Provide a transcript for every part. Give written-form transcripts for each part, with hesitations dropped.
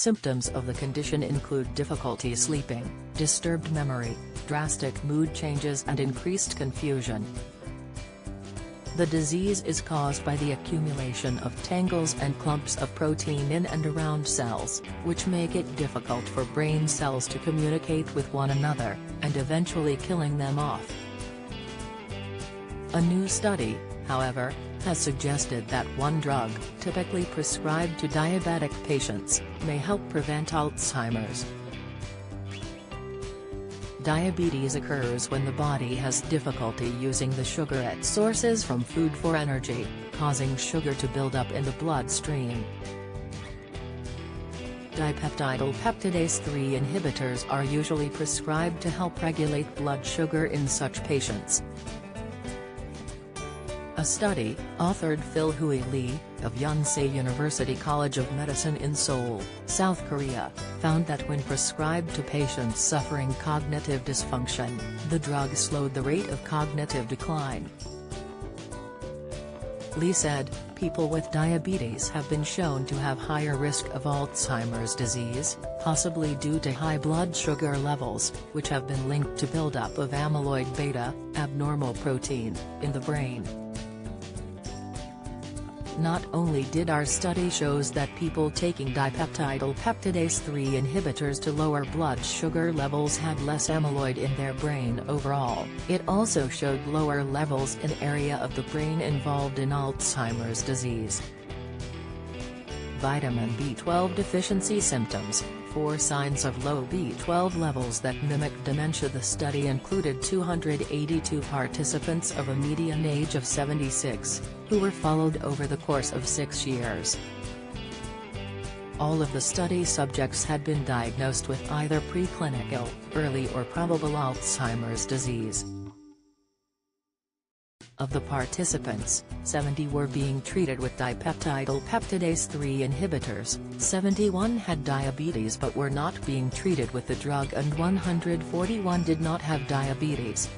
Symptoms of the condition include difficulty sleeping, disturbed memory, drastic mood changes and increased confusion. The disease is caused by the accumulation of tangles and clumps of protein in and around cells, which make it difficult for brain cells to communicate with one another, and eventually killing them off. A new study, however, has suggested that one drug, typically prescribed to diabetic patients, may help prevent Alzheimer's. Diabetes occurs when the body has difficulty using the sugar it sources from food for energy, causing sugar to build up in the bloodstream. Dipeptidyl peptidase 3 inhibitors are usually prescribed to help regulate blood sugar in such patients. A study, authored Phil-Hui Lee, of Yonsei University College of Medicine in Seoul, South Korea, found that when prescribed to patients suffering cognitive dysfunction, the drug slowed the rate of cognitive decline. Lee said, people with diabetes have been shown to have higher risk of Alzheimer's disease, possibly due to high blood sugar levels, which have been linked to buildup of amyloid beta, abnormal protein, in the brain. Not only did our study shows that people taking dipeptidyl peptidase 3 inhibitors to lower blood sugar levels had less amyloid in their brain overall, it also showed lower levels in area of the brain involved in Alzheimer's disease. Vitamin B12 deficiency symptoms, 4 signs of low B12 levels that mimic dementia. The study included 282 participants of a median age of 76, who were followed over the course of 6 years. All of the study subjects had been diagnosed with either preclinical, early or probable Alzheimer's disease. Of the participants, 70 were being treated with dipeptidyl peptidase 3 inhibitors, 71 had diabetes but were not being treated with the drug and 141 did not have diabetes.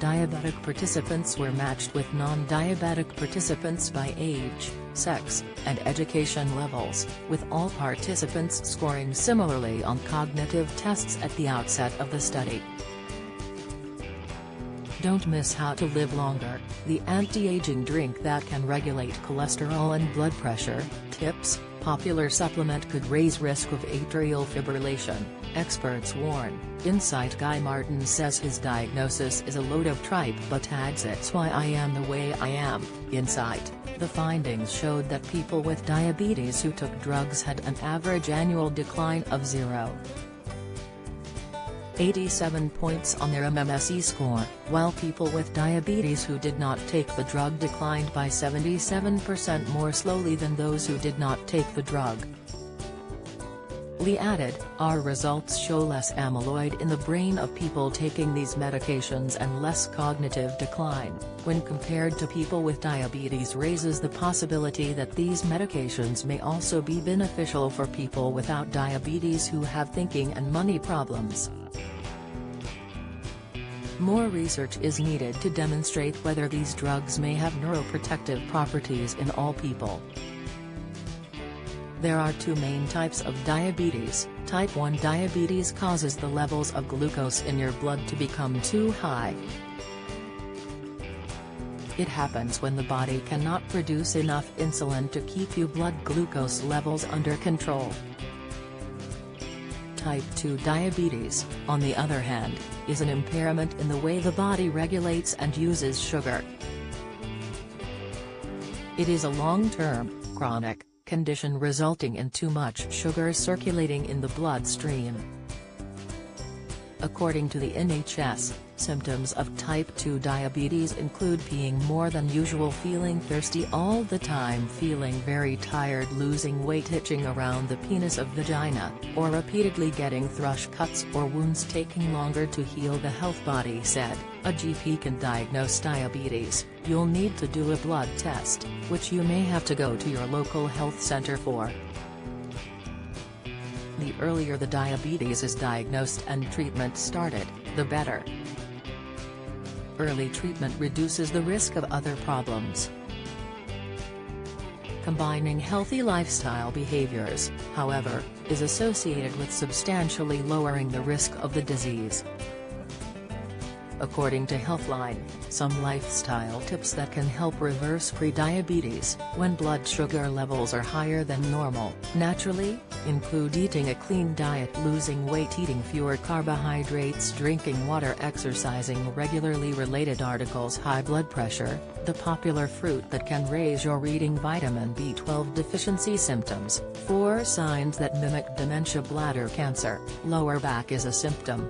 Diabetic participants were matched with non-diabetic participants by age, sex, and education levels, with all participants scoring similarly on cognitive tests at the outset of the study. Don't miss How to Live Longer, the anti-aging drink that can regulate cholesterol and blood pressure. Tips: popular supplement could raise risk of atrial fibrillation, experts warn. Insight: Guy Martin says his diagnosis is a load of tripe but adds it's why I am the way I am. Insight: the findings showed that people with diabetes who took drugs had an average annual decline of 0.87 points on their MMSE score, while people with diabetes who did not take the drug declined by 77% more slowly than those who did not take the drug. Lee added, our results show less amyloid in the brain of people taking these medications and less cognitive decline, when compared to people with diabetes, raises the possibility that these medications may also be beneficial for people without diabetes who have thinking and money problems. More research is needed to demonstrate whether these drugs may have neuroprotective properties in all people. There are 2 main types of diabetes. Type 1 diabetes causes the levels of glucose in your blood to become too high. It happens when the body cannot produce enough insulin to keep your blood glucose levels under control. Type 2 diabetes, on the other hand, is an impairment in the way the body regulates and uses sugar. It is a long-term, chronic condition resulting in too much sugar circulating in the bloodstream. According to the NHS, symptoms of type 2 diabetes include being more than usual, feeling thirsty all the time, feeling very tired, losing weight, itching around the penis of vagina, or repeatedly getting thrush cuts or wounds taking longer to heal. The Health Body said, a GP can diagnose diabetes. You'll need to do a blood test, which you may have to go to your local health center for. The earlier the diabetes is diagnosed and treatment started, the better. Early treatment reduces the risk of other problems. combining healthy lifestyle behaviors, however, is associated with substantially lowering the risk of the disease. According to Healthline, some lifestyle tips that can help reverse prediabetes, when blood sugar levels are higher than normal, naturally, include eating a clean diet, losing weight, eating fewer carbohydrates, drinking water, exercising regularly. Related articles: high blood pressure, the popular fruit that can raise your reading, vitamin B12 deficiency symptoms, 4 signs that mimic dementia, bladder cancer, lower back is a symptom.